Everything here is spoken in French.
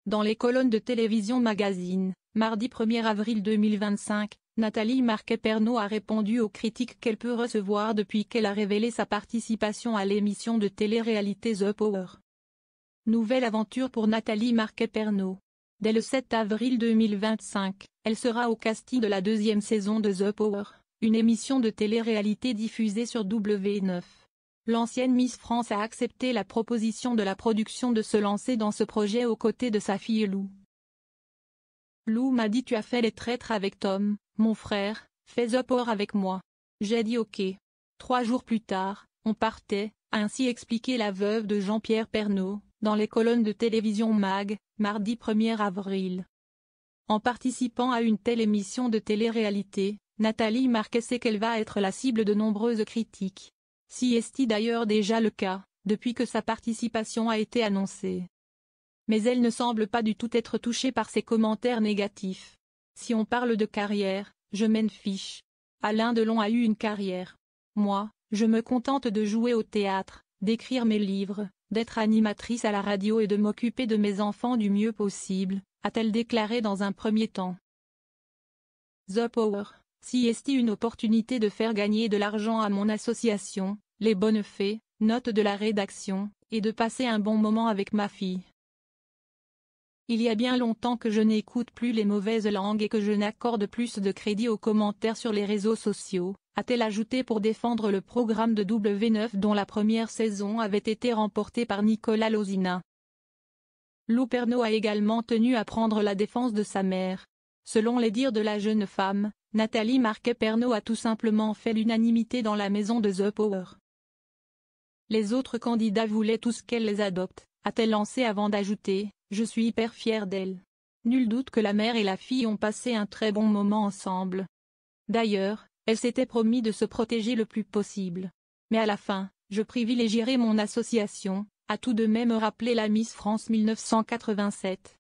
Dans les colonnes de Télévision Magazine, mardi 1er avril 2025, Nathalie Marquet-Pernot a répondu aux critiques qu'elle peut recevoir depuis qu'elle a révélé sa participation à l'émission de télé-réalité The Power. Nouvelle aventure pour Nathalie Marquet-Pernot. Dès le 7 avril 2025, elle sera au casting de la deuxième saison de The Power, une émission de télé-réalité diffusée sur W9. L'ancienne Miss France a accepté la proposition de la production de se lancer dans ce projet aux côtés de sa fille Lou. Lou m'a dit: tu as fait les traîtres avec Tom, mon frère, fais The Power avec moi. J'ai dit ok. 3 jours plus tard, on partait, a ainsi expliqué la veuve de Jean-Pierre Pernaut, dans les colonnes de Télévision Mag, mardi 1er avril. En participant à une telle émission de télé-réalité, Nathalie Marquet sait qu'elle va être la cible de nombreuses critiques. Si est d'ailleurs déjà le cas, depuis que sa participation a été annoncée. Mais elle ne semble pas du tout être touchée par ces commentaires négatifs. Si on parle de carrière, je m'en fiche. Alain Delon a eu une carrière. Moi, je me contente de jouer au théâtre, d'écrire mes livres, d'être animatrice à la radio et de m'occuper de mes enfants du mieux possible, a-t-elle déclaré dans un premier temps. The Power, si est une opportunité de faire gagner de l'argent à mon association, Les Bonnes Fées, note de la rédaction, et de passer un bon moment avec ma fille. Il y a bien longtemps que je n'écoute plus les mauvaises langues et que je n'accorde plus de crédit aux commentaires sur les réseaux sociaux, a-t-elle ajouté pour défendre le programme de W9 dont la première saison avait été remportée par Nicolas Lozina. Lou Pernot a également tenu à prendre la défense de sa mère. Selon les dires de la jeune femme, Nathalie Marquet-Pernot a tout simplement fait l'unanimité dans la maison de The Power. Les autres candidats voulaient tous qu'elle les adopte, a-t-elle lancé avant d'ajouter: je suis hyper fière d'elle. Nul doute que la mère et la fille ont passé un très bon moment ensemble. D'ailleurs, elle s'était promis de se protéger le plus possible. Mais à la fin, je privilégierai mon association, a tout de même rappelé la Miss France 1987.